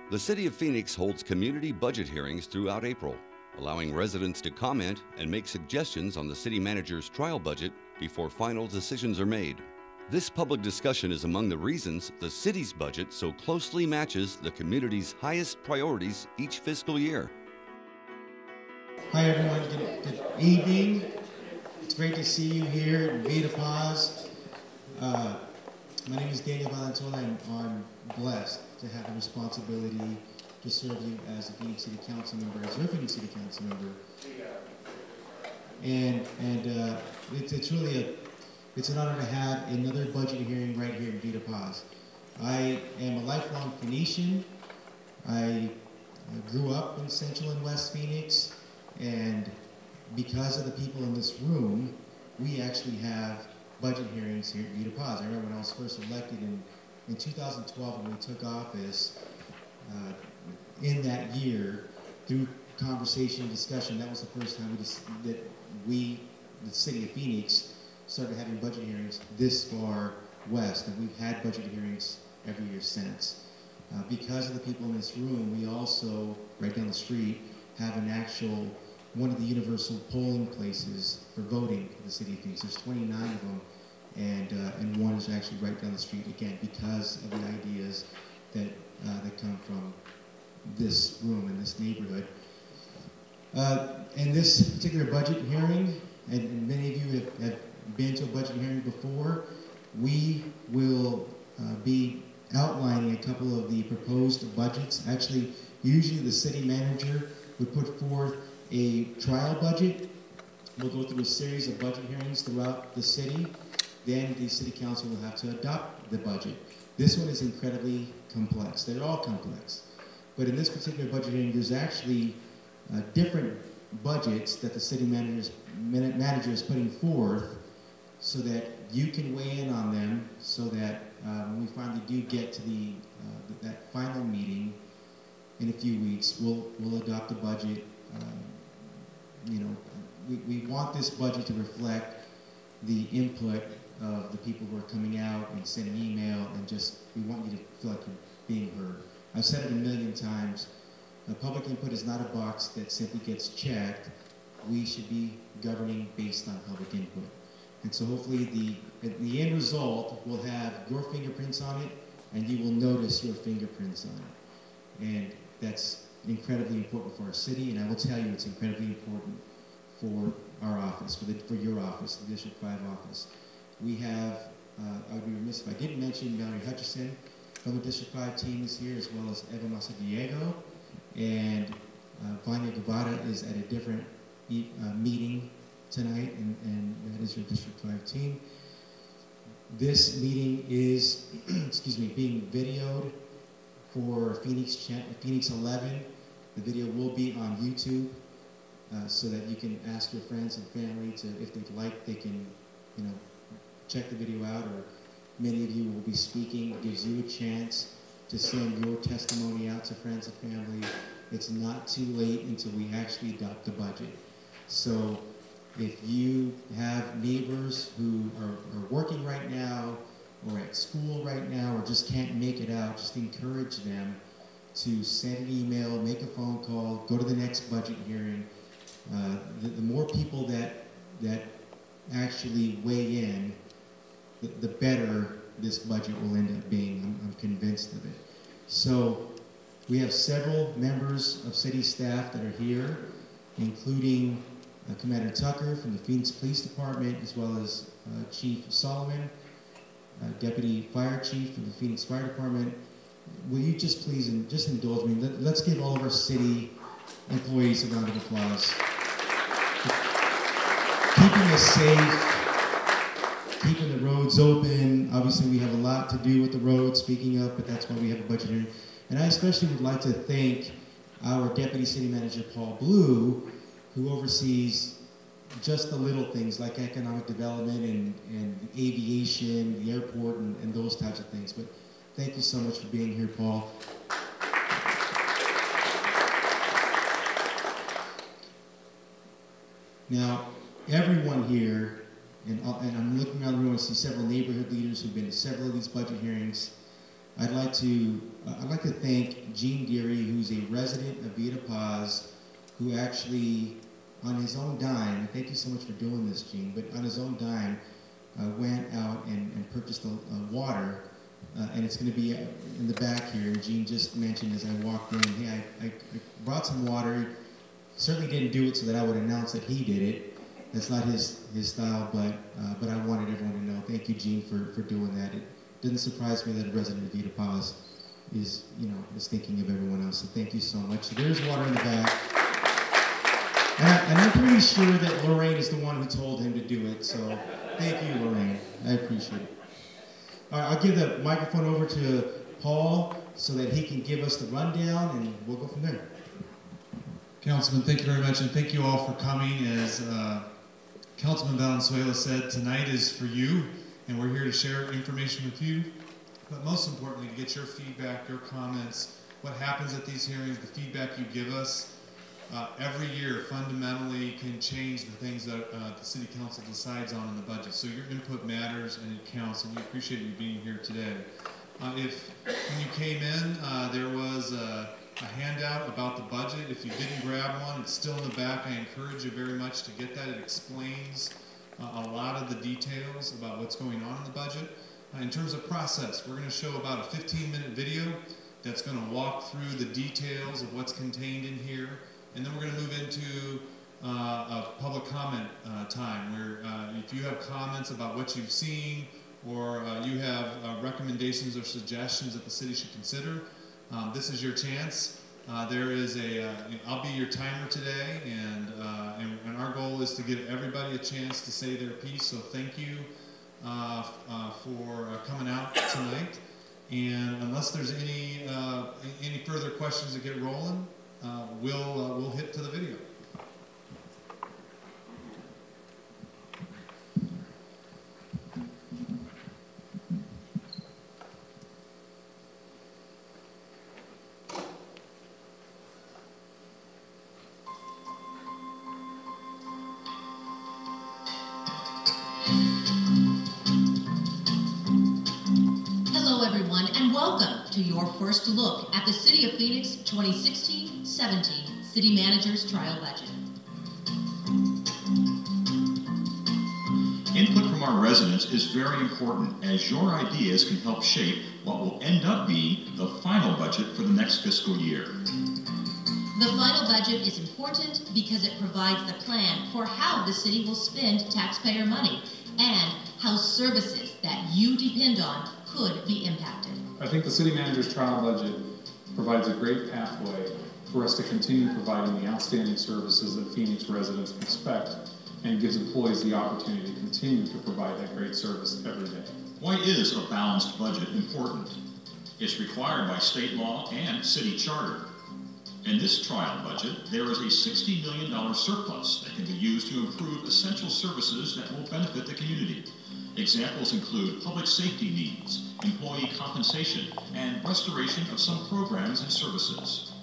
The City of Phoenix holds community budget hearings throughout April, allowing residents to comment and make suggestions on the city manager's trial budget before final decisions are made. This public discussion is among the reasons the city's budget so closely matches the community's highest priorities each fiscal year. Hi everyone, good evening. It's great to see you here in Vita Paz. My name is Daniel Valentola and I'm blessed to have the responsibility to serve you as a Phoenix City Council member, as your Phoenix City Council member. And it's really it's an honor to have another budget hearing right here in Vita Paz. I am a lifelong Phoenician. I grew up in Central and West Phoenix, and because of the people in this room, we actually have budget hearings here at Vita Paz. I remember when I was first elected in 2012 when we took office, in that year, through conversation and discussion, that was the first time the city of Phoenix, started having budget hearings this far west, and we've had budget hearings every year since. Because of the people in this room, we also, right down the street, have one of the universal polling places for voting in the city of Phoenix. There's 29 of them, and one is actually right down the street, again, because of the ideas that come from this room and this neighborhood. In this particular budget hearing, and many of you have been to a budget hearing before, we will be outlining a couple of the proposed budgets. Actually, usually the city manager would put forth a trial budget. We'll go through a series of budget hearings throughout the city. Then the city council will have to adopt the budget. This one is incredibly complex. They're all complex. But in this particular budget hearing, there's actually different budgets that the city manager is putting forth so that you can weigh in on them, so that when we finally do get to that final meeting in a few weeks, we'll adopt a budget. We want this budget to reflect the input of the people who are coming out and sending email, and we want you to feel like you're being heard. I've said it a million times. Public input is not a box that simply gets checked. We should be governing based on public input. And so hopefully the end result will have your fingerprints on it, and you will notice your fingerprints on it. And that's incredibly important for our city, and I will tell you it's incredibly important for our office, for your office, the District 5 office. We have, I would be remiss if I didn't mention Valerie Hutchison from the District 5 team is here, as well as Eva Massa Diego, and Vanya Guevara is at a different meeting tonight, and that is your District 5 team. This meeting is, being videoed for Phoenix 11. The video will be on YouTube, so that you can ask your friends and family if they'd like, they can, check the video out, or many of you will be speaking. It gives you a chance to send your testimony out to friends and family. It's not too late until we actually adopt the budget. So if you have neighbors who are working right now, or at school right now, or just can't make it out, just encourage them to send an email, make a phone call, go to the next budget hearing. The more people that actually weigh in, the better this budget will end up being. I'm convinced of it. So we have several members of city staff that are here, including Commander Tucker from the Phoenix Police Department, as well as Chief Solomon, Deputy Fire Chief from the Phoenix Fire Department. Will you just please just indulge me? Let's give all of our city employees a round of applause. Keeping us safe, keeping the roads open. Obviously, we have a lot to do with the roads, speaking of, but that's why we have a budget hearing. And I especially would like to thank our Deputy City Manager, Paul Blue, who oversees just the little things like economic development and aviation, the airport, and those types of things. But thank you so much for being here, Paul. Now, everyone here, and I'm looking around the room, I see several neighborhood leaders who've been to several of these budget hearings. I'd like to thank Gene Deary, who's a resident of Vita Paz, who actually, on his own dime, and thank you so much for doing this, Gene, but on his own dime, went out and purchased water, and it's going to be in the back here. And Gene just mentioned as I walked in, hey, I brought some water. Certainly didn't do it so that I would announce that he did it. That's not his style, but I wanted everyone to know. Thank you, Gene, for doing that. It doesn't surprise me that a resident of Vita Paz is thinking of everyone else. So thank you so much. So there's water in the back. And I'm pretty sure that Lorraine is the one who told him to do it. So thank you, Lorraine. I appreciate it. All right, I'll give the microphone over to Paul so that he can give us the rundown, and we'll go from there. Councilman, thank you very much, and thank you all for coming. As Councilman Valenzuela said, tonight is for you, and we're here to share information with you, but most importantly, to get your feedback, your comments, what happens at these hearings, the feedback you give us. Every year fundamentally can change the things that the City Council decides on in the budget. So your input matters and it counts, and we appreciate you being here today. When you came in, there was a handout about the budget. If you didn't grab one, it's still in the back. I encourage you very much to get that. It explains a lot of the details about what's going on in the budget. In terms of process, we're going to show about a 15-minute video that's going to walk through the details of what's contained in here. And then we're going to move into a public comment time where if you have comments about what you've seen or you have recommendations or suggestions that the city should consider, this is your chance. There is I'll be your timer today, and our goal is to give everybody a chance to say their piece. So thank you for coming out tonight. And unless there's any further questions that get rolling, we'll hit to the video. Hello everyone, and welcome to your first look at the City of Phoenix 2016-17 City Manager's Trial Budget. Input from our residents is very important, as your ideas can help shape what will end up being the final budget for the next fiscal year. The final budget is important because it provides the plan for how the city will spend taxpayer money and how services that you depend on could be impacted. I think the City Manager's Trial Budget provides a great pathway for us to continue providing the outstanding services that Phoenix residents expect, and gives employees the opportunity to continue to provide that great service every day. Why is a balanced budget important? It's required by state law and city charter. In this trial budget, there is a $60 million surplus that can be used to improve essential services that will benefit the community. Examples include public safety needs, employee compensation, and restoration of some programs and services.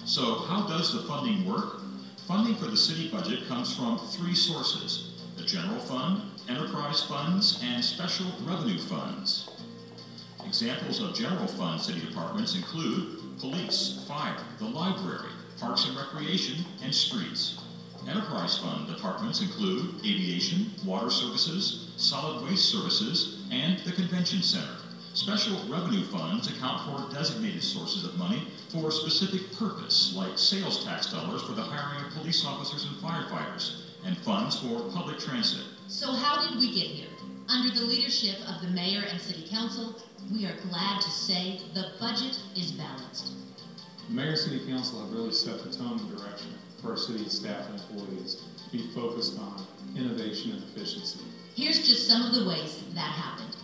So how does the funding work? Funding for the city budget comes from three sources: the general fund, enterprise funds, and special revenue funds. Examples of general fund city departments include police, fire, the library, parks and recreation, and streets. Enterprise fund departments include aviation, water services, solid waste services, and the convention center. Special revenue funds account for designated sources of money for a specific purpose, like sales tax dollars for the hiring of police officers and firefighters, and funds for public transit. So how did we get here? Under the leadership of the mayor and city council, we are glad to say the budget is balanced. The mayor and city council have really set the tone and direction for our city staff and employees to be focused on innovation and efficiency. Here's just some of the ways that happened.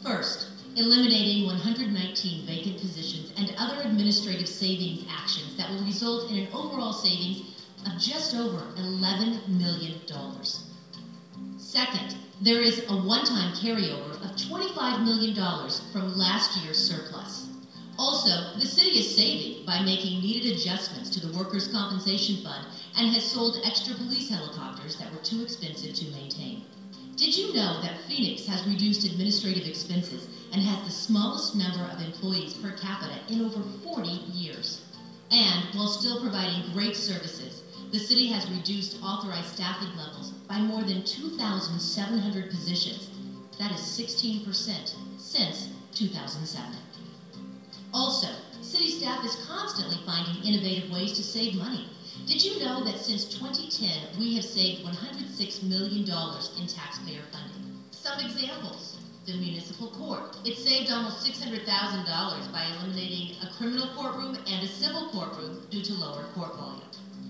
First, eliminating 119 vacant positions and other administrative savings actions that will result in an overall savings of just over $11 million. Second, there is a one-time carryover of $25 million from last year's surplus. Also, the city is saving by making needed adjustments to the workers' compensation fund and has sold extra police helicopters that were too expensive to maintain. Did you know that Phoenix has reduced administrative expenses and has the smallest number of employees per capita in over 40 years. And while still providing great services, the city has reduced authorized staffing levels by more than 2,700 positions. That is 16% since 2007. Also, city staff is constantly finding innovative ways to save money. Did you know that since 2010, we have saved $106 million in taxpayer funding? Some examples. The municipal court. It saved almost $600,000 by eliminating a criminal courtroom and a civil courtroom due to lower court volume.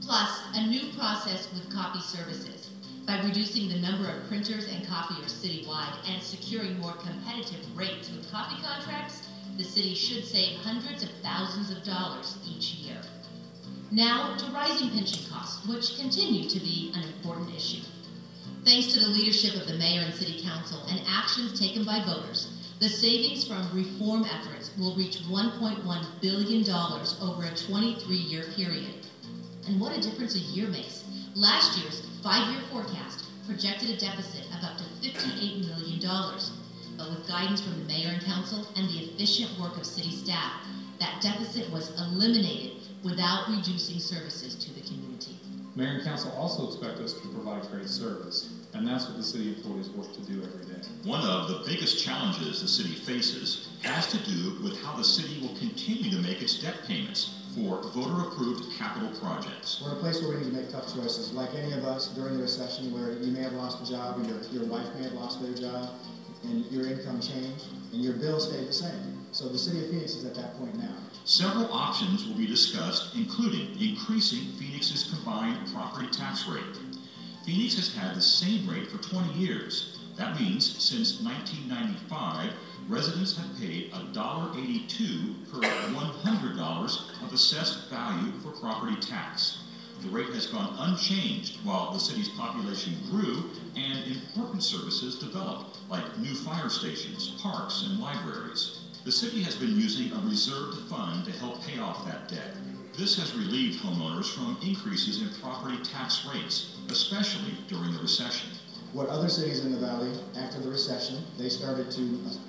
Plus, a new process with copy services. By reducing the number of printers and copiers citywide and securing more competitive rates with copy contracts, the city should save hundreds of thousands of dollars each year. Now to rising pension costs, which continue to be an important issue. Thanks to the leadership of the mayor and city council and actions taken by voters, the savings from reform efforts will reach $1.1 billion over a 23-year period. And what a difference a year makes. Last year's 5-year forecast projected a deficit of up to $58 million. But with guidance from the mayor and council and the efficient work of city staff, that deficit was eliminated without reducing services to the community. Mayor and council also expect us to provide great service, and that's what the city employees work to do every day. One of the biggest challenges the city faces has to do with how the city will continue to make its debt payments for voter-approved capital projects. We're in a place where we need to make tough choices, like any of us during the recession, where you may have lost a job, or your wife may have lost their job, and your income changed, and your bill stayed the same. So the city of Phoenix is at that point now. Several options will be discussed, including increasing Phoenix's combined property tax rate. Phoenix has had the same rate for 20 years. That means since 1995, residents have paid $1.82 per $100 of assessed value for property tax. The rate has gone unchanged while the city's population grew and important services developed, like new fire stations, parks, and libraries. The city has been using a reserved fund to help pay off that debt. This has relieved homeowners from increases in property tax rates, especially during the recession. What other cities in the valley, after the recession, they started to,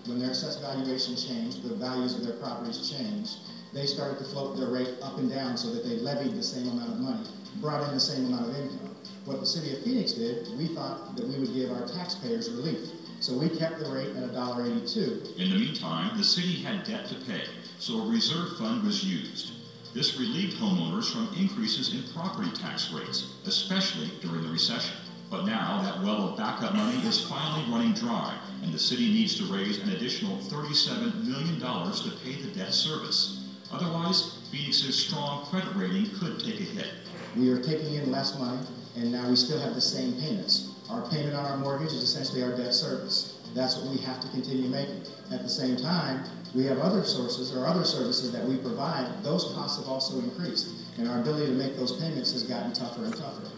when their assessed valuation changed, the values of their properties changed, they started to float their rate up and down so that they levied the same amount of money, brought in the same amount of income. What the city of Phoenix did, we thought that we would give our taxpayers relief. So we kept the rate at $1.82. In the meantime, the city had debt to pay, so a reserve fund was used. This relieved homeowners from increases in property tax rates, especially during the recession. But now that well of backup money is finally running dry, and the city needs to raise an additional $37 million to pay the debt service. Otherwise, Phoenix's strong credit rating could take a hit. We are taking in less money, and now we still have the same payments. Our payment on our mortgage is essentially our debt service. That's what we have to continue making. At the same time, we have other sources or other services that we provide. Those costs have also increased, and our ability to make those payments has gotten tougher and tougher.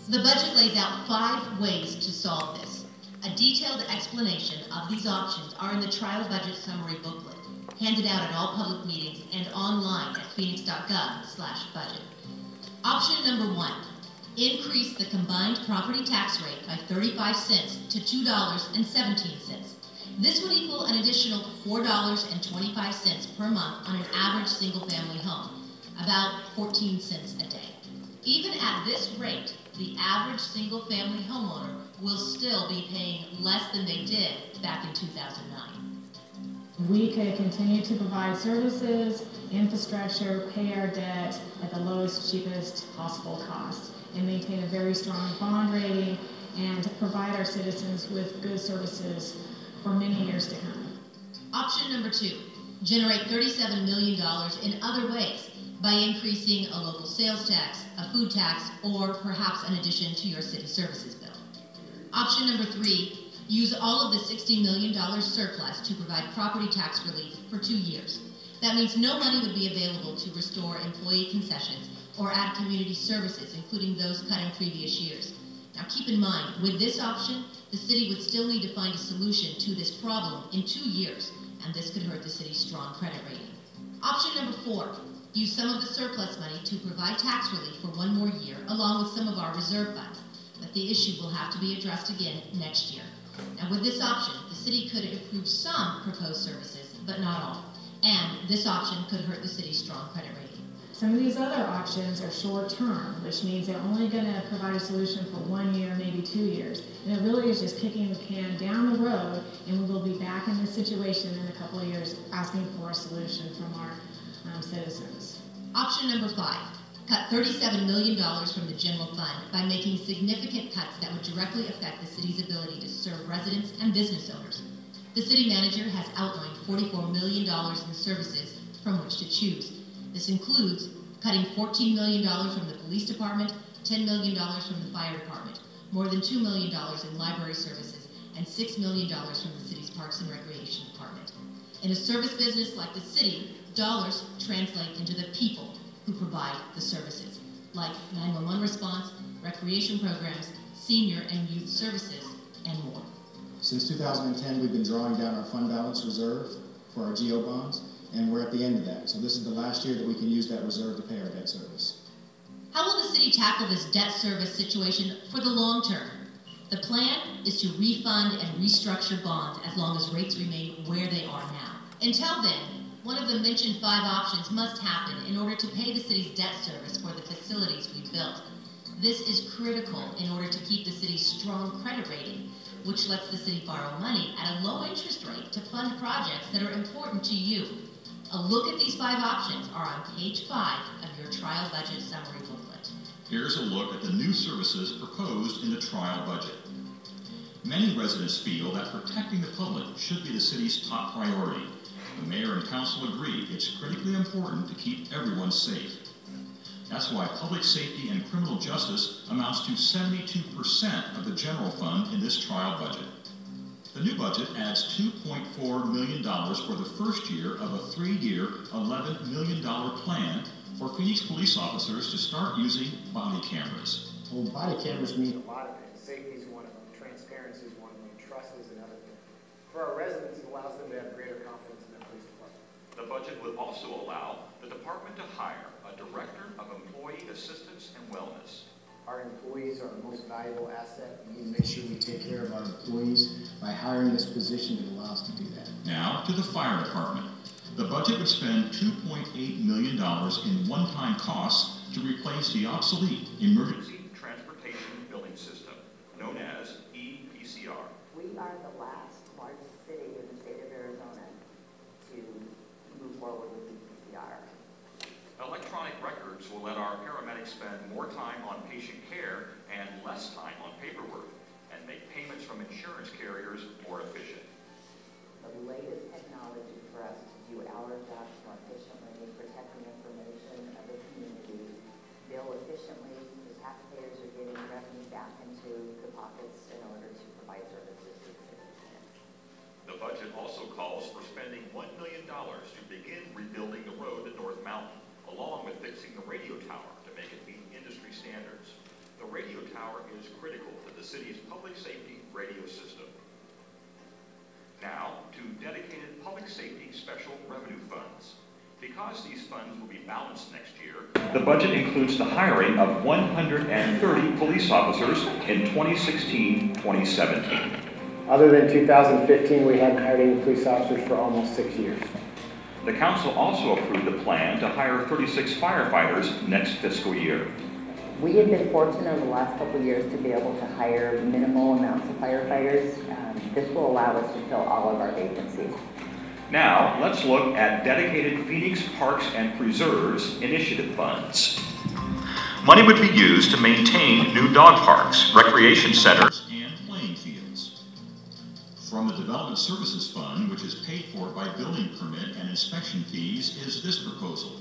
The budget lays out 5 ways to solve this. A detailed explanation of these options are in the trial budget summary booklet, handed out at all public meetings and online at phoenix.gov/budget. Option number 1. Increase the combined property tax rate by 35 cents to $2.17. This would equal an additional $4.25 per month on an average single-family home, about 14 cents a day. Even at this rate, the average single-family homeowner will still be paying less than they did back in 2009. We could continue to provide services, infrastructure, pay our debt at the lowest, cheapest possible cost, and maintain a very strong bond rating and provide our citizens with good services for many years to come. Option number 2, generate $37 million in other ways by increasing a local sales tax, a food tax, or perhaps an addition to your city services bill. Option number 3, use all of the $60 million surplus to provide property tax relief for 2 years. That means no money would be available to restore employee concessions or add community services, including those cut in previous years. Now keep in mind, with this option, the city would still need to find a solution to this problem in 2 years, and this could hurt the city's strong credit rating. Option number 4, use some of the surplus money to provide tax relief for 1 more year, along with some of our reserve funds. But the issue will have to be addressed again next year. Now with this option, the city could approve some proposed services, but not all. And this option could hurt the city's strong credit rating. Some of these other options are short-term, which means they're only going to provide a solution for 1 year, maybe 2 years. And it really is just kicking the can down the road, and we will be back in this situation in a couple of years asking for a solution from our citizens. Option number 5, cut $37 million from the general fund by making significant cuts that would directly affect the city's ability to serve residents and business owners. The city manager has outlined $44 million in services from which to choose. This includes cutting $14 million from the police department, $10 million from the fire department, more than $2 million in library services, and $6 million from the city's parks and recreation department. In a service business like the city, dollars translate into the people who provide the services, like 911 response, recreation programs, senior and youth services, and more. Since 2010, we've been drawing down our fund balance reserve for our GO bonds, and we're at the end of that. So this is the last year that we can use that reserve to pay our debt service. How will the city tackle this debt service situation for the long term? The plan is to refund and restructure bonds as long as rates remain where they are now. Until then, one of the mentioned 5 options must happen in order to pay the city's debt service for the facilities we've built. This is critical in order to keep the city's strong credit rating, which lets the city borrow money at a low interest rate to fund projects that are important to you. A look at these 5 options are on page 5 of your trial budget summary booklet. Here's a look at the new services proposed in the trial budget. Many residents feel that protecting the public should be the city's top priority. The mayor and council agree it's critically important to keep everyone safe. That's why public safety and criminal justice amounts to 72% of the general fund in this trial budget. The new budget adds $2.4 million for the first year of a 3-year, $11 million plan for Phoenix police officers to start using body cameras. Well, body cameras mean A lot of things. Safety is one of them. Transparency is one of them. Trust is another thing. For our residents, it allows them to have greater confidence in their police department. The budget would also allow the department to hire a director of employee assistance and wellness. Our employees are our most valuable asset. We need to make sure we take care of our employees. By hiring this position, it allows us to do that. Now to the fire department. The budget would spend $2.8 million in one-time costs to replace the obsolete emergency Transportation Billing System, known as EPCR. We are the last largest city in the state of Arizona to move forward with EPCR. Electronic records will let our paramedics spend more time on patient care and less time on paperwork, and make payments from insurance carriers more efficient. The latest technology for us to do our jobs more efficiently, protecting information of the community, bill efficiently, the taxpayers are getting revenue back into the pockets in order to provide services to the city. The budget also calls for spending $1 million to begin rebuilding the road at North Mountain, along with fixing the radio tower to make it meet industry standards. The radio tower is critical to the city's public safety radio system. Now, to dedicated public safety special revenue funds. Because these funds will be balanced next year, the budget includes the hiring of 130 police officers in 2016-2017. Other than 2015, we hadn't hired any police officers for almost 6 years. The council also approved a plan to hire 36 firefighters next fiscal year. We have been fortunate over the last couple of years to be able to hire minimal amounts of firefighters. This will allow us to fill all of our vacancies. Now, let's look at dedicated Phoenix Parks and Preserves initiative funds. Money would be used to maintain new dog parks, recreation centers, and playing fields. From the Development Services Fund, which is paid for by building permit and inspection fees, is this proposal.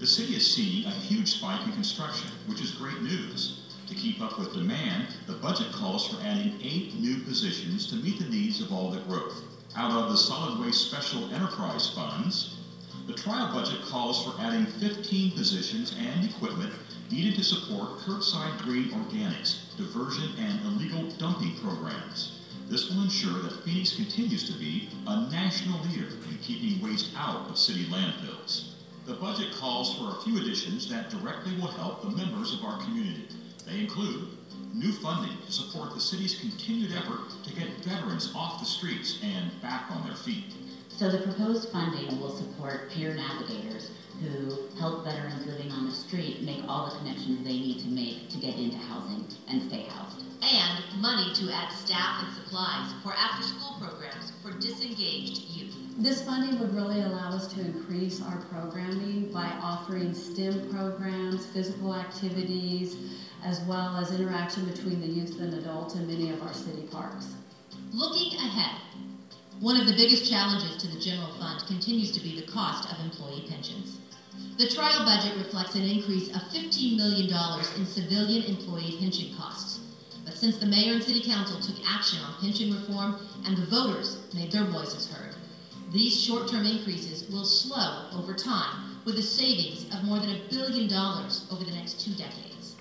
The city is seeing a huge spike in construction, which is great news. To keep up with demand, the budget calls for adding 8 new positions to meet the needs of all the growth. Out of the Solid Waste Special Enterprise Funds, the trial budget calls for adding 15 positions and equipment needed to support curbside green organics, diversion, and illegal dumping programs. This will ensure that Phoenix continues to be a national leader in keeping waste out of city landfills. The budget calls for a few additions that directly will help the members of our community. They include new funding to support the city's continued effort to get veterans off the streets and back on their feet. So the proposed funding will support peer navigators who help veterans living on the street make all the connections they need to make to get into housing and stay housed. And money to add staff and supplies for after-school programs for disengaged youth. This funding would really allow us to increase our programming by offering STEM programs, physical activities, as well as interaction between the youth and adults in many of our city parks. Looking ahead, one of the biggest challenges to the general fund continues to be the cost of employee pensions. The trial budget reflects an increase of $15 million in civilian employee pension costs. But since the mayor and city council took action on pension reform and the voters made their voices heard, these short-term increases will slow over time with a savings of more than $1 billion over the next 2 decades.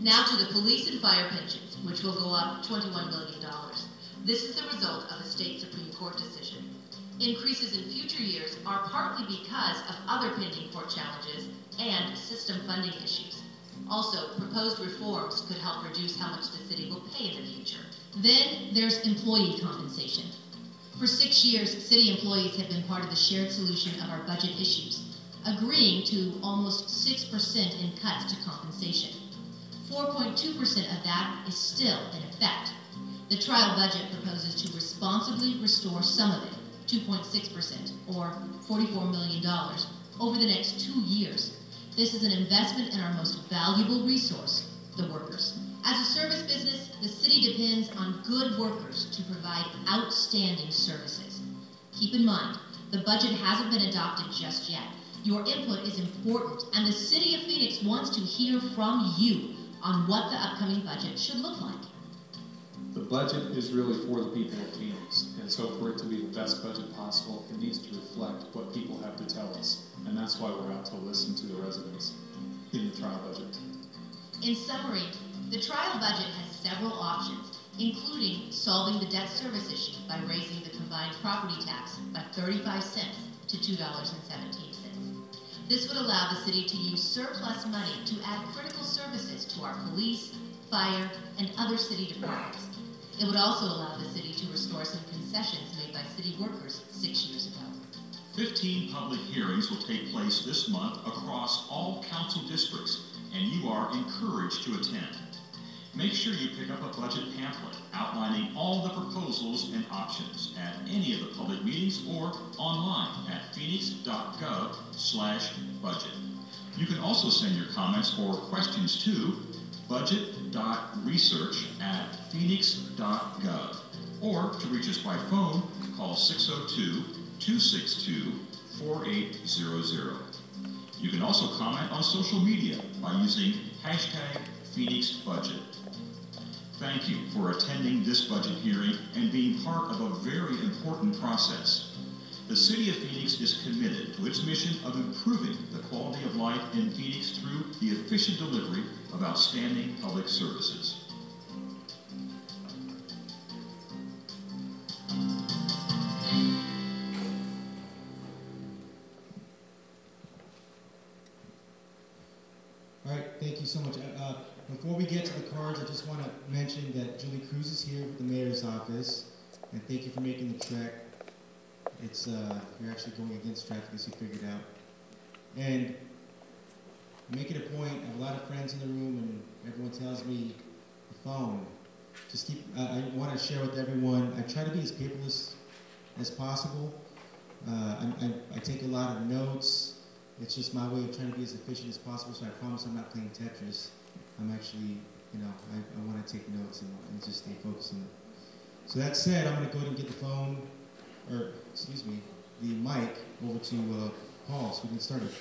Now to the police and fire pensions, which will go up $21 million. This is the result of a state Supreme Court decision. Increases in future years are partly because of other pending court challenges and system funding issues. Also, proposed reforms could help reduce how much the city will pay in the future. Then there's employee compensation. For 6 years, city employees have been part of the shared solution of our budget issues, agreeing to almost 6% in cuts to compensation. 4.2% of that is still in effect. The trial budget proposes to responsibly restore some of it, 2.6%, or $44 million, over the next 2 years. This is an investment in our most valuable resource, the workers. As a service business, the city depends on good workers to provide outstanding services. Keep in mind, the budget hasn't been adopted just yet. Your input is important, and the city of Phoenix wants to hear from you on what the upcoming budget should look like. The budget is really for the people of Phoenix, and so for it to be the best budget possible, it needs to reflect what people have to tell us, and that's why we're out to listen to the residents in the trial budget. In summary, the trial budget has several options, including solving the debt service issue by raising the combined property tax by 35 cents to $2.17. This would allow the city to use surplus money to add critical services to our police, fire, and other city departments. It would also allow the city to restore some concessions made by city workers 6 years ago. 15 public hearings will take place this month across all council districts, and you are encouraged to attend. Make sure you pick up a budget pamphlet outlining all the proposals and options at any of the public meetings or online at phoenix.gov/budget. You can also send your comments or questions to budget.research@phoenix.gov, or to reach us by phone, call 602-262-4800. You can also comment on social media by using #PhoenixBudget. Thank you for attending this budget hearing and being part of a very important process. The City of Phoenix is committed to its mission of improving the quality of life in Phoenix through the efficient delivery of outstanding public services. All right, thank you so much. Before we get to the cards, I just want to mention that Julie Cruz is here with the mayor's office, and thank you for making the trek. It's you're actually going against traffic, as you figured out. And make it a point. I have a lot of friends in the room, and everyone tells me the phone. Just keep. I want to share with everyone. I try to be as paperless as possible. I take a lot of notes. It's just my way of trying to be as efficient as possible. So I promise I'm not playing Tetris. I'm actually, I want to take notes and just stay focused on it. So that said, I'm going to go ahead and get the phone, or excuse me, the mic over to Paul, so we can start it.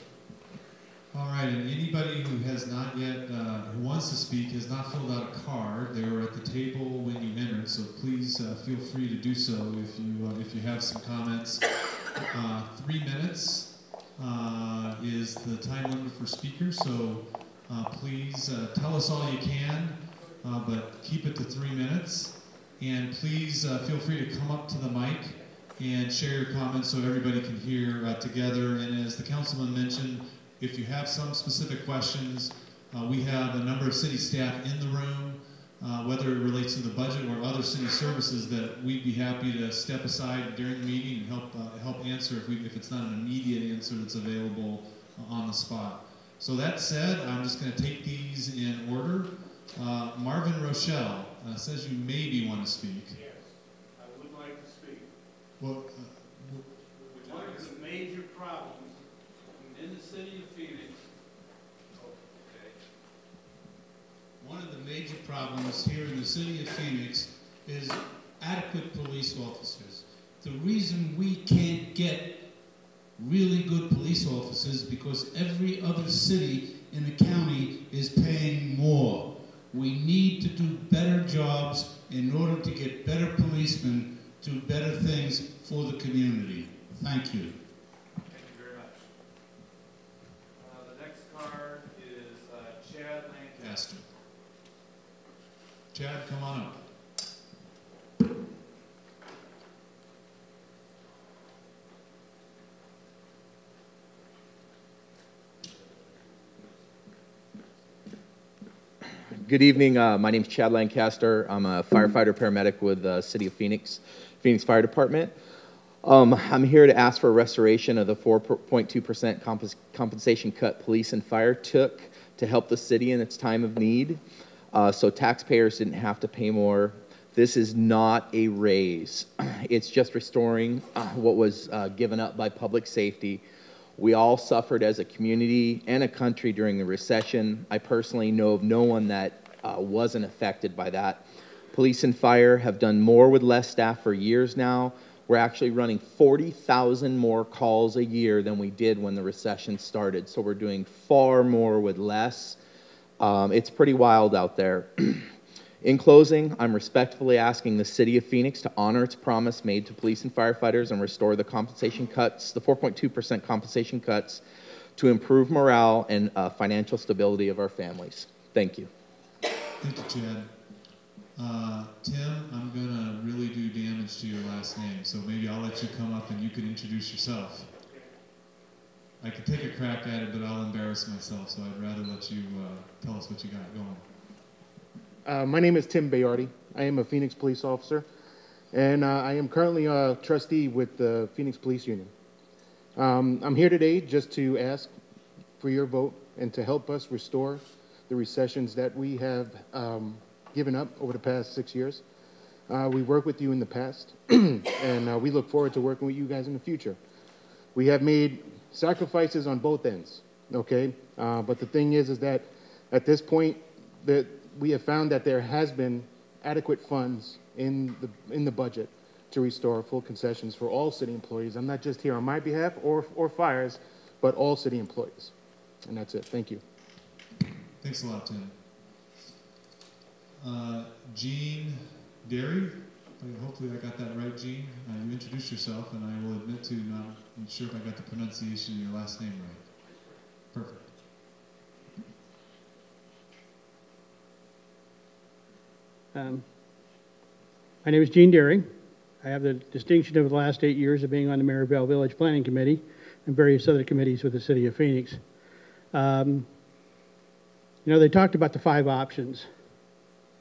All right, and anybody who has not yet, who wants to speak, has not filled out a card. They were at the table when you entered, so please feel free to do so if you have some comments. 3 minutes is the time limit for speakers, so please tell us all you can, but keep it to 3 minutes. And please feel free to come up to the mic and share your comments so everybody can hear together. And as the councilman mentioned, if you have some specific questions, We have a number of city staff in the room, whether it relates to the budget or other city services, that we'd be happy to step aside during the meeting and help answer if it's not an immediate answer that's available on the spot. So that said, I'm just going to take these in order. Marvin Rochelle says you maybe want to speak. Yes, I would like to speak. Well, one of the major problems in the city of Phoenix. One of the major problems here in the city of Phoenix is adequate police officers. The reason we can't get really good police officers is because every other city in the county is paying more. We need to do better jobs in order to get better policemen to do better things for the community. Thank you. Thank you very much. The next card is Chad Lancaster. Chad, come on up. Good evening. My name is Chad Lancaster. I'm a firefighter paramedic with the City of Phoenix Fire Department. I'm here to ask for a restoration of the 4.2% compensation cut police and fire took to help the city in its time of need, so taxpayers didn't have to pay more. This is not a raise. It's just restoring what was given up by public safety. We all suffered as a community and a country during the recession. I personally know of no one that wasn't affected by that. Police and fire have done more with less staff for years now. We're actually running 40,000 more calls a year than we did when the recession started. So we're doing far more with less. It's pretty wild out there. In closing, I'm respectfully asking the City of Phoenix to honor its promise made to police and firefighters and restore the compensation cuts, the 4.2% compensation cuts, to improve morale and financial stability of our families. Thank you. Thank you, Chad. Tim, I'm going to really do damage to your last name, so maybe I'll let you come up and you can introduce yourself. I could take a crack at it, but I'll embarrass myself, so I'd rather let you tell us what you got going. My name is Tim Bayardi. I am a Phoenix police officer, and I am currently a trustee with the Phoenix Police Union. I'm here today just to ask for your vote and to help us restore the recessions that we have given up over the past 6 years. We worked with you in the past, and we look forward to working with you guys in the future. We have made sacrifices on both ends, okay? But the thing is that at this point, that we have found that there has been adequate funds in the budget to restore full concessions for all city employees. I'm not just here on my behalf or fires, but all city employees. And that's it. Thank you. Thanks a lot, Tim. Jean Derry. Hopefully I got that right, Jean. You introduced yourself, and I will admit to not sure if I got the pronunciation of your last name right. Perfect. My name is Gene Derry. I have the distinction of the last 8 years of being on the Maryvale Village Planning Committee and various other committees with the City of Phoenix. You know, they talked about the 5 options,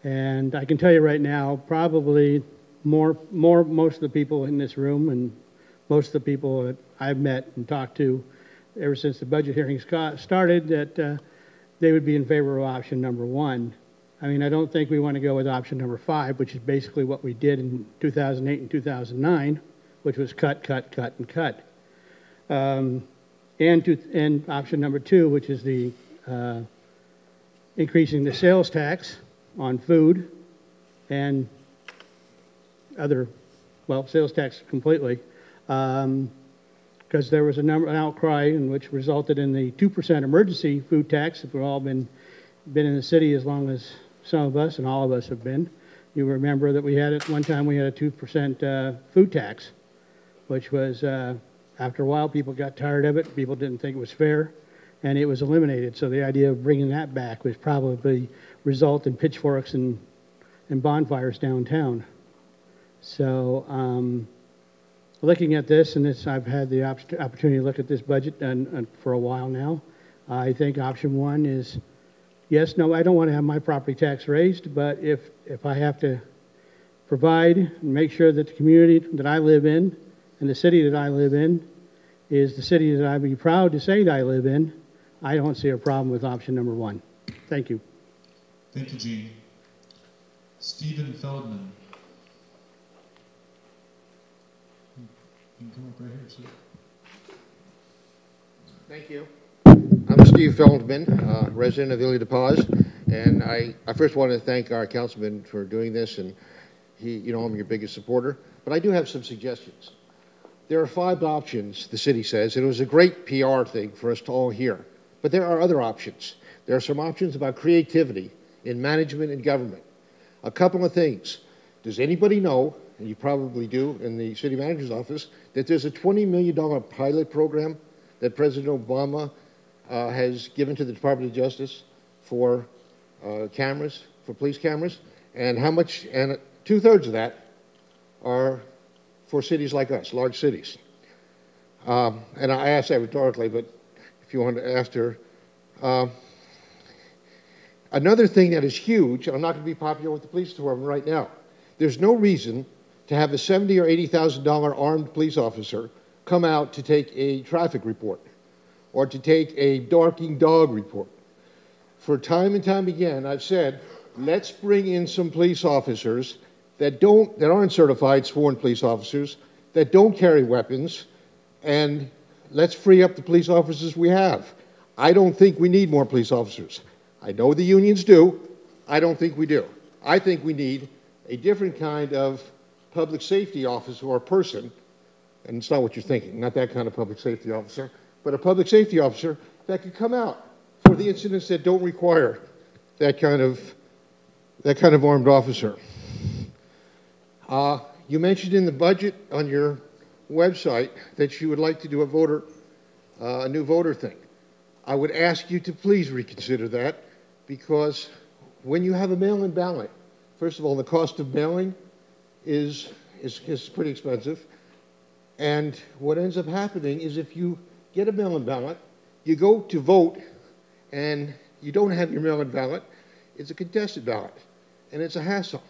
and I can tell you right now, probably most of the people in this room and most of the people that I've met and talked to ever since the budget hearings started, that they would be in favor of option number 1. I mean, I don't think we want to go with option number 5, which is basically what we did in 2008 and 2009, which was cut, cut, cut, and cut. And option number 2, which is the increasing the sales tax on food and other, well, sales tax completely, because there was an outcry in which resulted in the 2% emergency food tax. If we've all been in the city as long as some of us and all of us have been, you remember that we had at one time we had a 2% food tax, which was after a while people got tired of it. People didn't think it was fair, and it was eliminated. So the idea of bringing that back was probably result in pitchforks and bonfires downtown. So looking at this, and this, I've had the opportunity to look at this budget for a while now. I think option 1 is yes, no, I don't want to have my property tax raised, but if I have to provide and make sure that the community that I live in and the city that I live in is the city that I'd be proud to say that I live in, I don't see a problem with option number 1. Thank you. Thank you, Gene. Stephen Feldman. You can come up right here, sir. Thank you. I'm Steve Feldman, resident of Ile de Paz, and I first want to thank our councilman for doing this, and I'm your biggest supporter, but I do have some suggestions. There are 5 options, the city says, and it was a great PR thing for us to all hear, but there are other options. There are some options about creativity in management and government. A couple of things. Does anybody know, and you probably do in the city manager's office, that there's a $20 million pilot program that President Obama has given to the Department of Justice for cameras, for police cameras, and how much, and 2/3 of that are for cities like us, large cities. And I asked that rhetorically, but if you want to ask her. Another thing that is huge, I'm not going to be popular with the police department right now. There's no reason to have a $70,000 or $80,000 armed police officer come out to take a traffic report or to take a barking dog report. For time and time again, I've said, let's bring in some police officers that aren't certified sworn police officers, that don't carry weapons, and let's free up the police officers we have. I don't think we need more police officers. I know the unions do. I don't think we do. I think we need a different kind of public safety officer or person, and it's not what you're thinking, not that kind of public safety officer, but a public safety officer that could come out for the incidents that don't require that kind of armed officer. You mentioned in the budget on your website that you would like to do a new voter thing. I would ask you to please reconsider that, because when you have a mail-in ballot, first of all, the cost of mailing is pretty expensive. And what ends up happening is if you get a mail-in ballot, you go to vote, and you don't have your mail-in ballot, it's a contested ballot, and it's a hassle.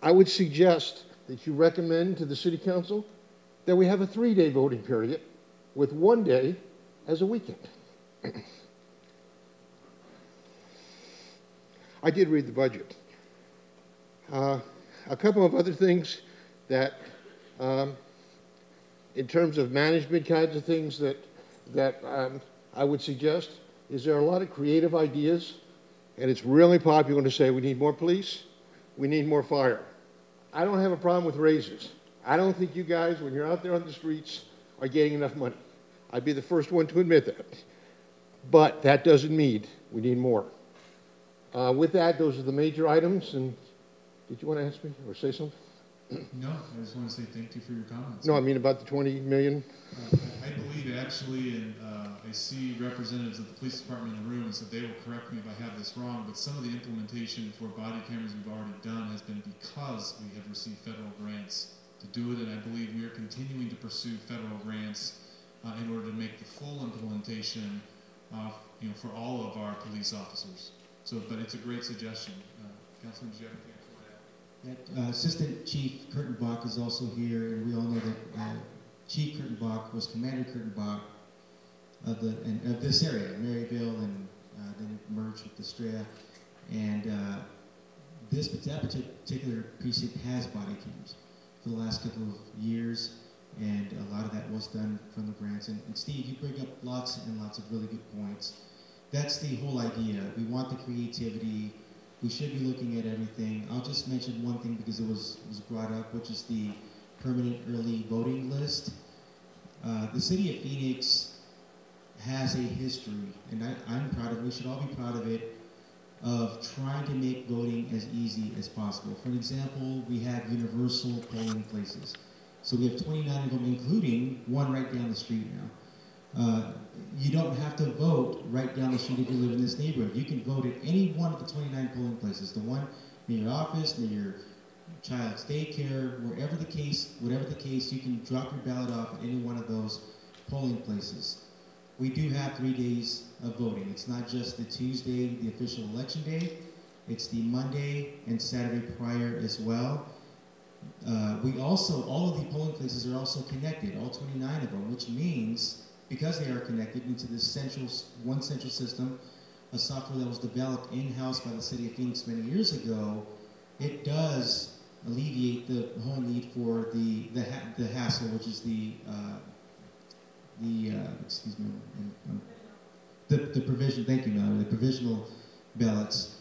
I would suggest that you recommend to the City Council that we have a 3-day voting period with 1 day as a weekend. I did read the budget. A couple of other things that, in terms of management kinds of things that I would suggest, is there are a lot of creative ideas, and it's really popular to say we need more police, we need more fire. I don't have a problem with raises. I don't think you guys, when you're out there on the streets, are getting enough money. I'd be the first one to admit that. But that doesn't mean we need more. With that, those are the major items. And did you want to ask me or say something? No, I just want to say thank you for your comments. No, I mean about the 20 million. I believe actually, and I see representatives of the police department in the room, so they will correct me if I have this wrong, but some of the implementation for body cameras we've already done has been because we have received federal grants to do it, and I believe we are continuing to pursue federal grants in order to make the full implementation for all of our police officers. So, but it's a great suggestion. Councilman, do you have anything? Assistant Chief Kurtenbach is also here, and we all know that Chief Kurtenbach was Commander Kurtenbach of this area, Maryville, and then merged with Estrella. And that particular precinct has body cams for the last couple of years, and a lot of that was done from the grants. And Steve, you bring up lots and lots of really good points. That's the whole idea. We want the creativity. We should be looking at everything. I'll just mention one thing because it was brought up, which is the permanent early voting list. The city of Phoenix has a history, and I'm proud of it. We should all be proud of it, of trying to make voting as easy as possible. For example, we have universal polling places. So we have 29 of them, including one right down the street now. You don't have to vote right down the street if you live in this neighborhood. You can vote at any one of the 29 polling places. The one near your office, near your child's daycare, whatever the case, you can drop your ballot off at any one of those polling places. we do have 3 days of voting. It's not just the Tuesday, the official election day. It's the Monday and Saturday prior as well. We also, all of the polling places are also connected, all 29 of them, which means, because they are connected into this one central system, a software that was developed in-house by the city of Phoenix many years ago, it does alleviate the whole need for the hassle, which is the provision. Thank you, Mallory. The provisional ballots.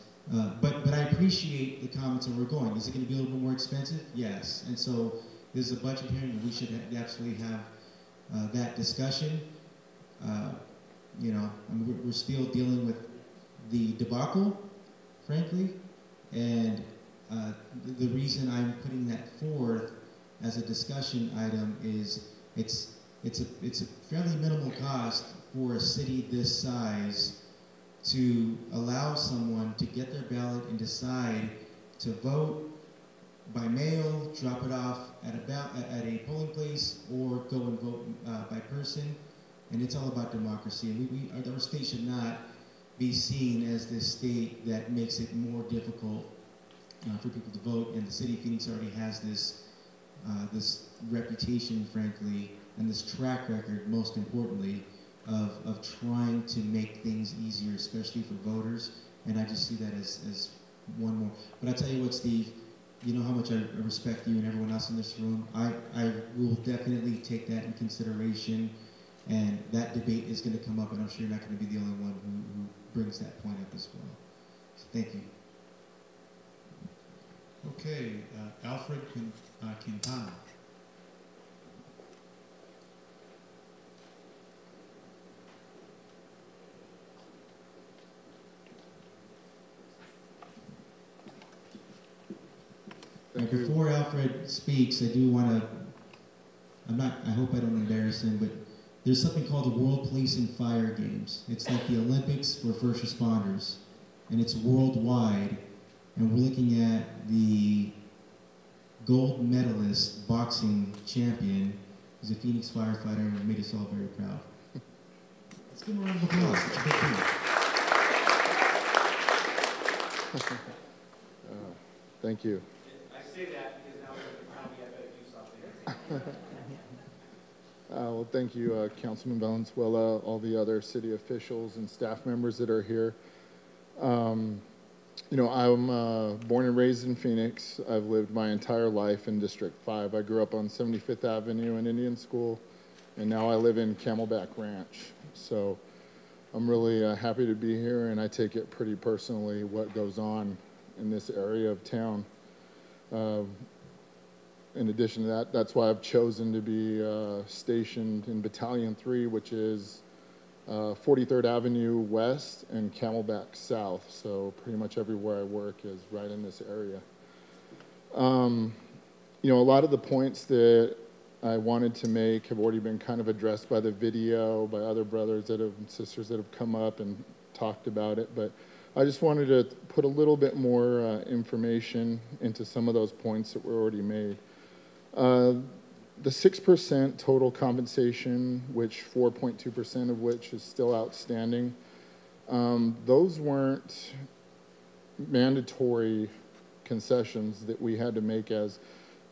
But I appreciate the comments where we're going. Is it going to be a little bit more expensive? Yes. And so there's a budget hearing, and we should absolutely have that discussion. You know, I mean, we're still dealing with the debacle, frankly, and the reason I'm putting that forth as a discussion item is it's a fairly minimal cost for a city this size to allow someone to get their ballot and decide to vote by mail, drop it off at a polling place, or go and vote by person. And it's all about democracy. And our state should not be seen as this state that makes it more difficult for people to vote. And the city of Phoenix already has this reputation, frankly, and this track record, most importantly, of trying to make things easier, especially for voters. And I just see that as one more. But I tell you what, Steve, you know how much I respect you and everyone else in this room. I will definitely take that in consideration, and that debate is going to come up, and I'm sure you're not going to be the only one who brings that point up as well. So thank you. Okay, Alfred Quintana. Before Alfred speaks, I do want to, I hope I don't embarrass him, but there's something called the World Police and Fire Games. It's like the Olympics for first responders, and it's worldwide, and we're looking at the gold medalist boxing champion, who's a Phoenix firefighter, and made us all very proud. Let's give him a round of applause. It's a big thing. Thank you. I say that because now we're going to I better do something. Well, thank you, Councilman Valenzuela, all the other city officials and staff members that are here. You know, I'm born and raised in Phoenix. I've lived my entire life in District 5. I grew up on 75th Avenue in Indian School, and now I live in Camelback Ranch. So I'm really happy to be here, and I take it pretty personally what goes on in this area of town. In addition to that, that's why I've chosen to be stationed in Battalion 3, which is 43rd Avenue West and Camelback South. So pretty much everywhere I work is right in this area. You know, a lot of the points that I wanted to make have already been kind of addressed by the video, by other brothers and sisters that have come up and talked about it. But I just wanted to put a little bit more information into some of those points that were already made. The 6% total compensation, which 4.2% of which is still outstanding, those weren't mandatory concessions that we had to make as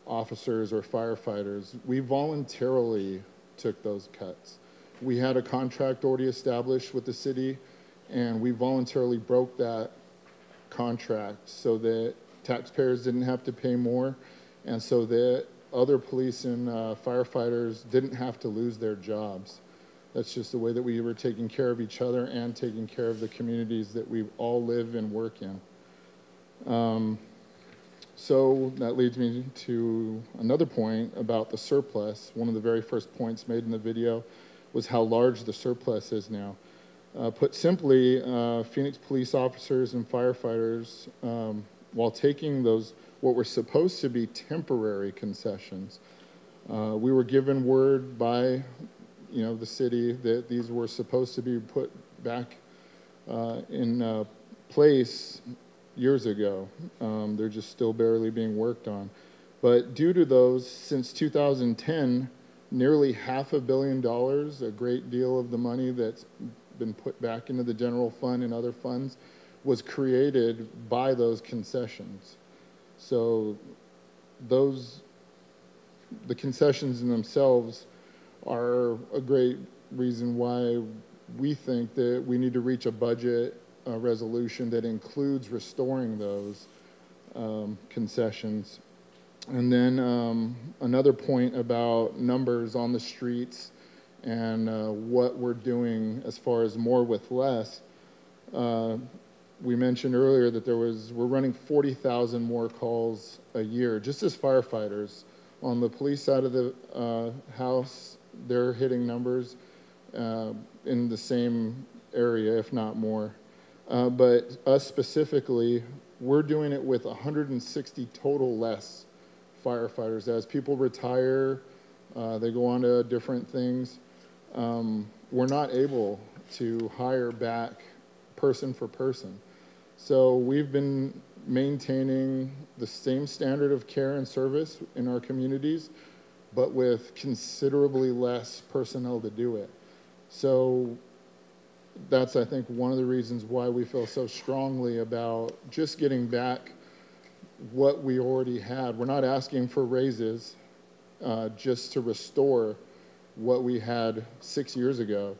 officers or firefighters. We voluntarily took those cuts. We had a contract already established with the city, and we voluntarily broke that contract so that taxpayers didn't have to pay more, and so that other police and firefighters didn't have to lose their jobs. That's just the way that we were taking care of each other and taking care of the communities that we all live and work in. So that leads me to another point about the surplus. One of the very first points made in the video was how large the surplus is now. Put simply, Phoenix police officers and firefighters, while taking those what were supposed to be temporary concessions, we were given word by, you know, the city that these were supposed to be put back in place years ago. They're just still barely being worked on. But due to those, since 2010, nearly $500 million, a great deal of the money that's been put back into the general fund and other funds, was created by those concessions. So the concessions in themselves are a great reason why we think that we need to reach a budget resolution that includes restoring those concessions. And then another point about numbers on the streets and what we're doing as far as more with less. We mentioned earlier that we're running 40,000 more calls a year, just as firefighters. On the police side of the house, they're hitting numbers in the same area, if not more. But us specifically, we're doing it with 160 total less firefighters. As people retire, they go on to different things. We're not able to hire back person for person. So we've been maintaining the same standard of care and service in our communities, but with considerably less personnel to do it. So that's, I think, one of the reasons why we feel so strongly about just getting back what we already had. We're not asking for raises just to restore what we had 6 years ago.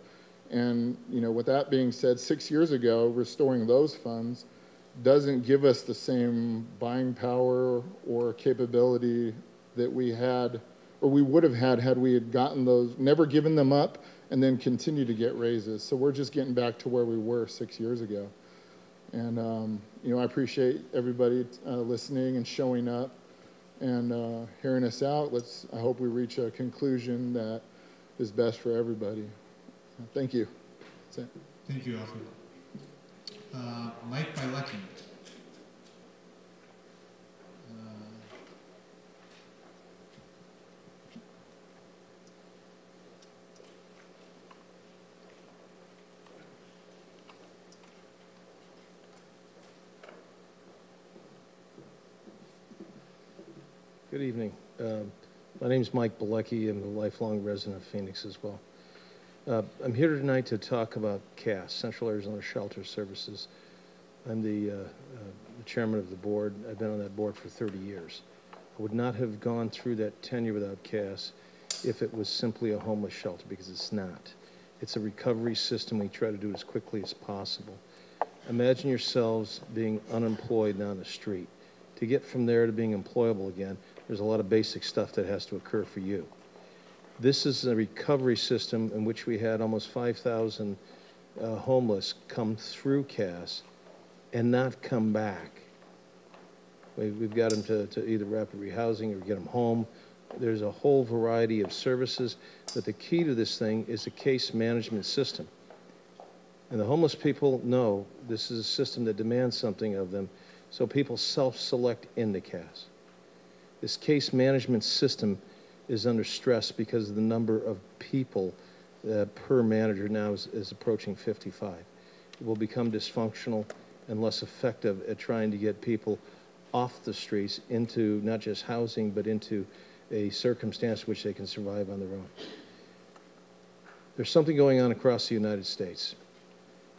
And, you know, with that being said, 6 years ago, restoring those funds doesn't give us the same buying power or capability that we had, or we would have had we had gotten those, never given them up, and then continue to get raises. So we're just getting back to where we were 6 years ago. And, you know, I appreciate everybody listening and showing up and hearing us out. I hope we reach a conclusion that is best for everybody. Thank you. That's it. Thank you, Alfred. Mike Bilecki. Good evening. My name is Mike Bilecki. I'm a lifelong resident of Phoenix as well. I'm here tonight to talk about CAS, Central Arizona Shelter Services. I'm the chairman of the board. I've been on that board for 30 years. I would not have gone through that tenure without CAS if it was simply a homeless shelter, because it's not. It's a recovery system. We try to do it as quickly as possible. Imagine yourselves being unemployed and on the street. To get from there to being employable again, there's a lot of basic stuff that has to occur for you. This is a recovery system in which we had almost 5,000 homeless come through CAS and not come back. We've got them to either rapid rehousing or get them home. There's a whole variety of services, but the key to this thing is a case management system. And the homeless people know this is a system that demands something of them, so people self-select into CAS. This case management system is under stress because of the number of people per manager now is approaching 55. It will become dysfunctional and less effective at trying to get people off the streets into not just housing, but into a circumstance which they can survive on their own. There's something going on across the United States.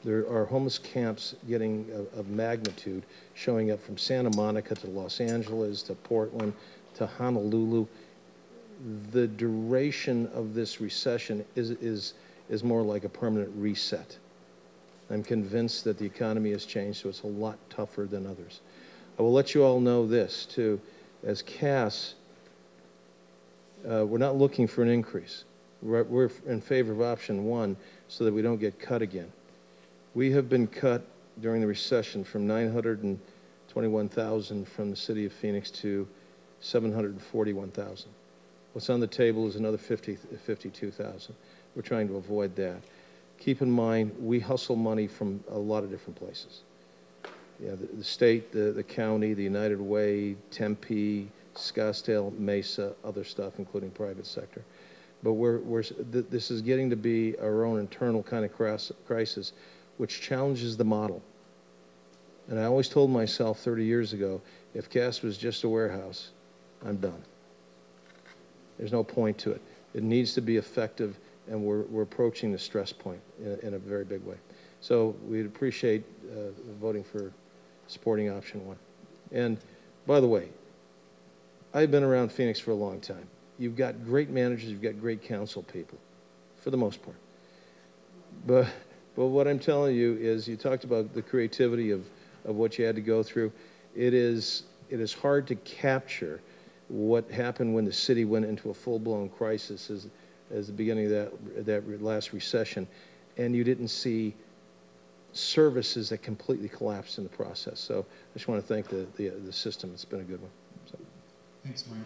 There are homeless camps getting of magnitude showing up from Santa Monica to Los Angeles to Portland to Honolulu. The duration of this recession is more like a permanent reset. I'm convinced that the economy has changed, so it's a lot tougher than others. I will let you all know this, too. As CAS, we're not looking for an increase. We're in favor of option one so that we don't get cut again. We have been cut during the recession from 921,000 from the city of Phoenix to 741,000. What's on the table is another 52,000. We're trying to avoid that. Keep in mind, we hustle money from a lot of different places. Yeah, the state, the county, the United Way, Tempe, Scottsdale, Mesa, other stuff, including private sector. But this is getting to be our own internal kind of crisis, which challenges the model. And I always told myself 30 years ago, if CAS was just a warehouse, I'm done. There's no point to it. It needs to be effective, and we're approaching the stress point in a very big way. So we'd appreciate voting for supporting option 1. And by the way, I've been around Phoenix for a long time. You've got great managers, you've got great council people, for the most part. But what I'm telling you is, you talked about the creativity of what you had to go through. It is hard to capture what happened when the city went into a full-blown crisis as the beginning of that last recession, and you didn't see services that completely collapsed in the process. So I just want to thank the system. It's been a good one. So. Thanks, Mike.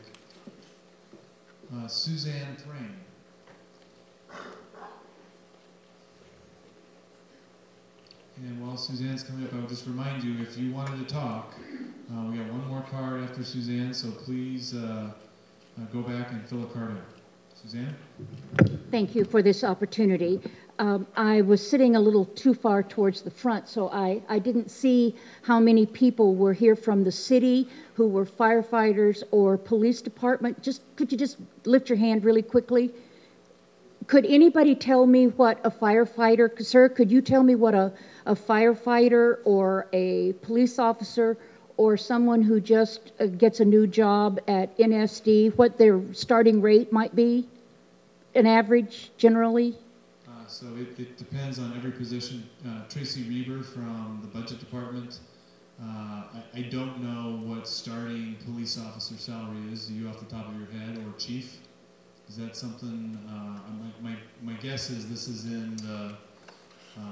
Suzanne Thrain. And while Suzanne's coming up, I would just remind you, if you wanted to talk, we got one more card after Suzanne, so please go back and fill a card in. Suzanne? Thank you for this opportunity. I was sitting a little too far towards the front, so I didn't see how many people were here from the city who were firefighters or police department. Could you just lift your hand really quickly? Could anybody tell me what a firefighter, sir, could you tell me what a firefighter or a police officer or someone who just gets a new job at NSD, what their starting rate might be, an average, generally? So it depends on every position. Tracy Reber from the budget department. I don't know what starting police officer salary is. Do you off the top of your head, or chief? Is that something? My guess is this is in the.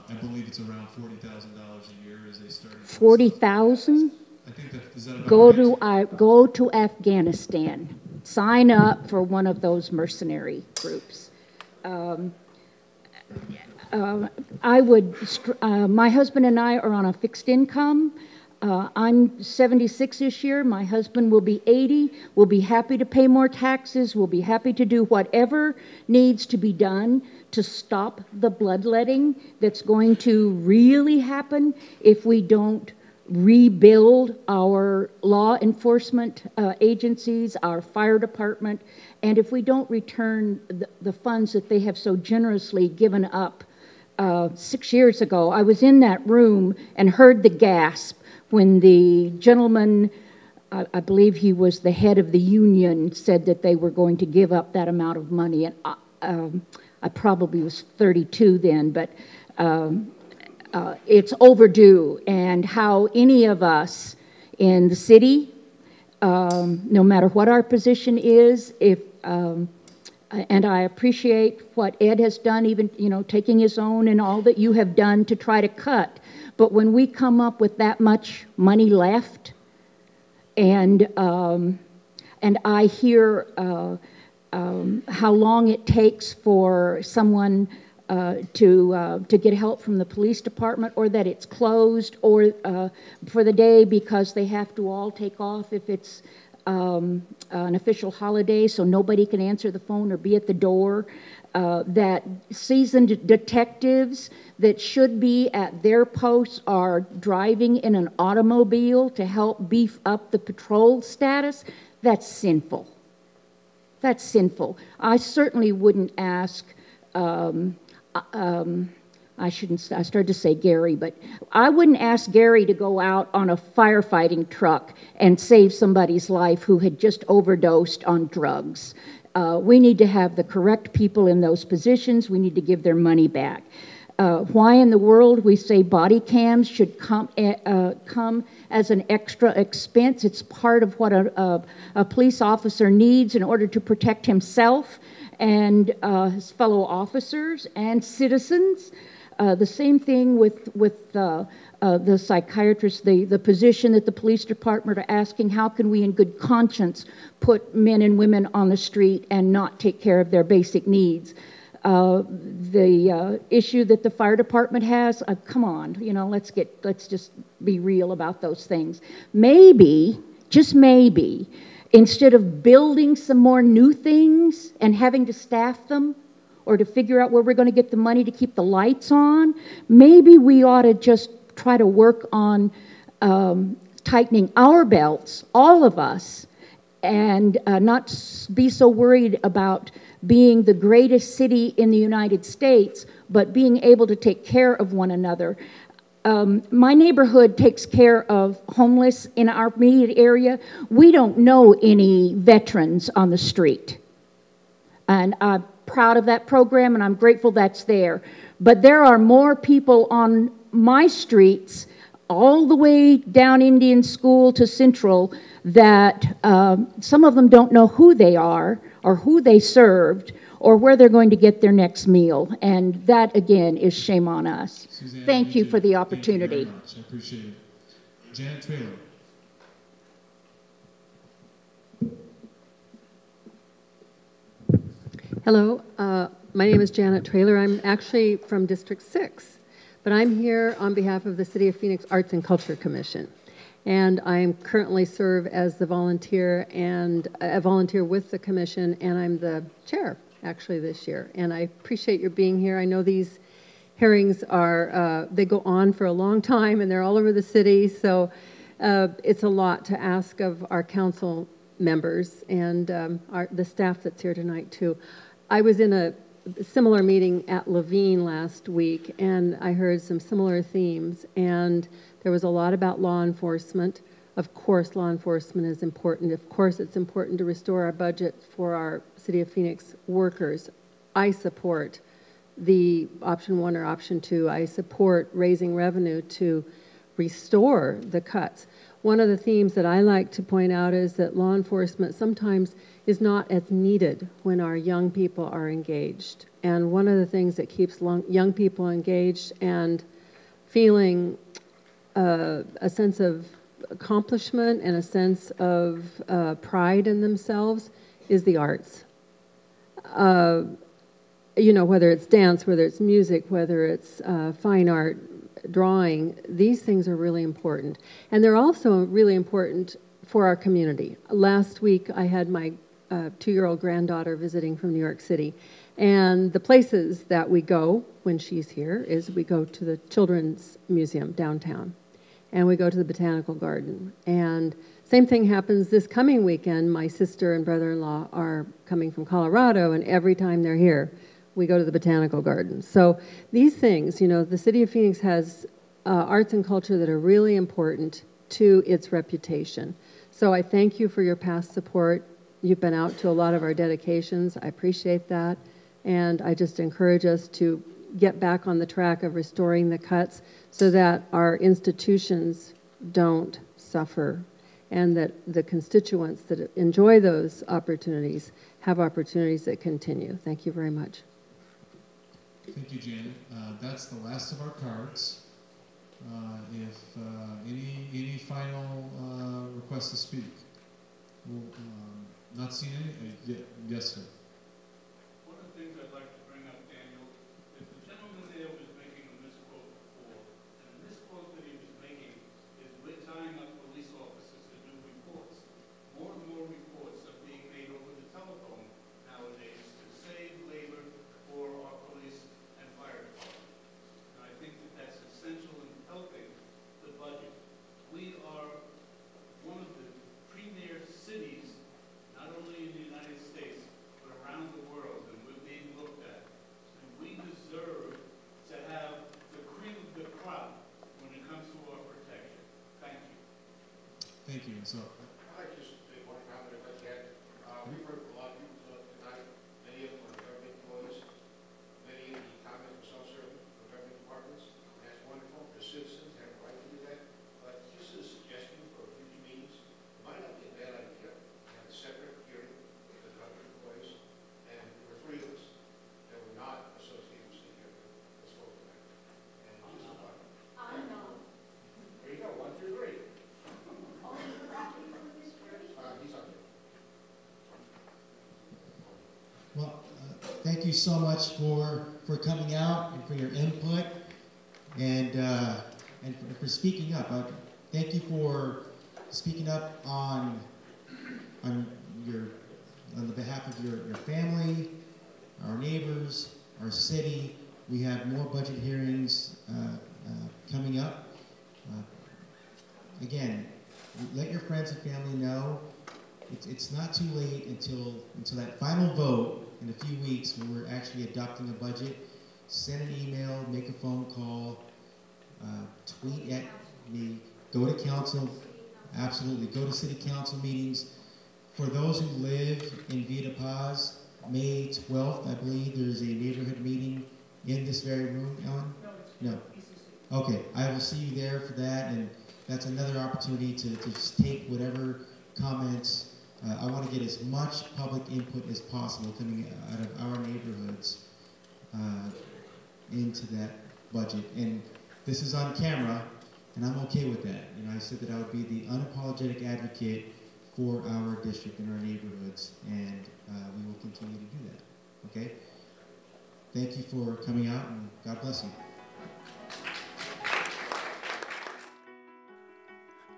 I believe it's around $40,000 a year as they starting. 40,000. I think that is that about right? Go to Afghanistan. Sign up for one of those mercenary groups. My husband and I are on a fixed income. I'm 76 this year. My husband will be 80. We'll be happy to pay more taxes. We'll be happy to do whatever needs to be done to stop the bloodletting that's going to really happen if we don't rebuild our law enforcement agencies, our fire department, and if we don't return the funds that they have so generously given up 6 years ago. I was in that room and heard the gasp when the gentleman, I believe he was the head of the union, said that they were going to give up that amount of money. And I probably was 32 then, but it's overdue. And how any of us in the city, no matter what our position is, and I appreciate what Ed has done, even, taking his own and all that you have done to try to cut. But when we come up with that much money left, and I hear how long it takes for someone to get help from the police department, or that it's closed, or for the day because they have to all take off if it's an official holiday, so nobody can answer the phone or be at the door, that seasoned detectives that should be at their posts are driving in an automobile to help beef up the patrol status. That's sinful. That's sinful. I certainly wouldn't ask, I started to say Gary, but I wouldn't ask Gary to go out on a firefighting truck and save somebody's life who had just overdosed on drugs. We need to have the correct people in those positions. We need to give their money back. Why in the world we say body cams should come as an extra expense? It's part of what a police officer needs in order to protect himself and his fellow officers and citizens. The same thing with the psychiatrist, the position that the police department are asking, how can we in good conscience put men and women on the street and not take care of their basic needs? The issue that the fire department has, come on, let's just be real about those things. Maybe, just maybe, instead of building some more new things and having to staff them, or to figure out where we're going to get the money to keep the lights on, maybe we ought to just try to work on tightening our belts, all of us, and not be so worried about being the greatest city in the United States, but being able to take care of one another. My neighborhood takes care of homeless in our immediate area. We don't know any veterans on the street. And I'm proud of that program, and I'm grateful that's there. But there are more people on my streets, all the way down Indian School to Central, that some of them don't know who they are or who they served or where they're going to get their next meal. And that, again, is shame on us. Suzanne, Thank you for the opportunity. Thank you very much. I appreciate it. Janet Traylor. Hello, my name is Janet Traylor. I'm actually from District 6, but I'm here on behalf of the City of Phoenix Arts and Culture Commission. And I currently serve as the volunteer and a volunteer with the commission, and I'm the chair actually this year. And I appreciate your being here. I know these hearings are, they go on for a long time and they're all over the city, so it's a lot to ask of our council members and the staff that's here tonight too. I was in a similar meeting at Levine last week, and I heard some similar themes, and there was a lot about law enforcement. Of course, law enforcement is important. Of course, it's important to restore our budget for our City of Phoenix workers. I support the option 1 or option 2. I support raising revenue to restore the cuts. One of the themes that I like to point out is that law enforcement sometimes is not as needed when our young people are engaged. And one of the things that keeps young people engaged and feeling a sense of accomplishment and a sense of pride in themselves is the arts. You know, whether it's dance, whether it's music, whether it's fine art, drawing, these things are really important. And they're also really important for our community. Last week, I had my 2-year-old granddaughter visiting from New York City. And the places that we go when she's here is we go to the Children's Museum downtown. And we go to the Botanical Garden. And same thing happens this coming weekend. My sister and brother-in-law are coming from Colorado, and every time they're here, we go to the Botanical Garden. So these things, you know, the City of Phoenix has arts and culture that are really important to its reputation. So I thank you for your past support. You've been out to a lot of our dedications. I appreciate that. And I just encourage us to get back on the track of restoring the cuts so that our institutions don't suffer and that the constituents that enjoy those opportunities have opportunities that continue. Thank you very much. Thank you, Janet. That's the last of our cards. If any final requests to speak? We'll, not seeing any? Yes, sir. One of the things I'd like to bring up, Daniel, is the gentleman there was making a misquote before. And the misquote that he was making is we're tying up police officers to do reports. More and more reports are being made over the telephone nowadays to save labor for our police and fire department. And I think that that's essential in helping the budget. We are one of the premier cities, not only in the United States, but around the world, and we're being looked at. And we deserve to have the cream of the crop when it comes to our protection. Thank you. Thank you. So, I'd like to just make one comment if I can. We've heard a lot of people tonight, many of them are government employees, many of the comments are self-serving for government departments. That's wonderful. The citizens have a right to do that. But just as a suggestion for future meetings, it might not be a bad idea to have a separate hearing for the government employees. And there were 3 of us that were not associated with city government that spoke tonight. And just a thought. I'm not. There you go, 1, 2, 3. He's on there. Well, thank you so much for coming out and for your input and for speaking up. Thank you for speaking up on the behalf of your family, our neighbors, our city. We have more budget hearings coming up. Again, let your friends and family know it's not too late until that final vote in a few weeks when we're actually adopting a budget. Send an email, make a phone call, tweet at me, go to council, absolutely, go to city council meetings. For those who live in Villa Paz, May 12th, I believe, there's a neighborhood meeting in this very room, Ellen? No. Okay, I will see you there for that, and that's another opportunity to just take whatever comments. I want to get as much public input as possible coming out of our neighborhoods into that budget. And this is on camera, and I'm okay with that. You know, I said that I would be the unapologetic advocate for our district and our neighborhoods, and we will continue to do that. Okay? Thank you for coming out, and God bless you.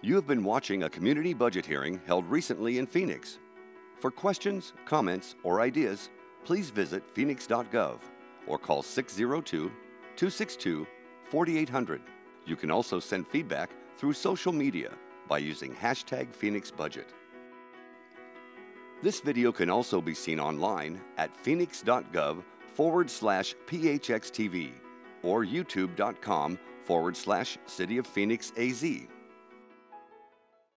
You have been watching a community budget hearing held recently in Phoenix. For questions, comments, or ideas, please visit phoenix.gov or call 602-262-4800. You can also send feedback through social media by using #PhoenixBudget. This video can also be seen online at phoenix.gov/PHXTV or youtube.com/City of Phoenix AZ.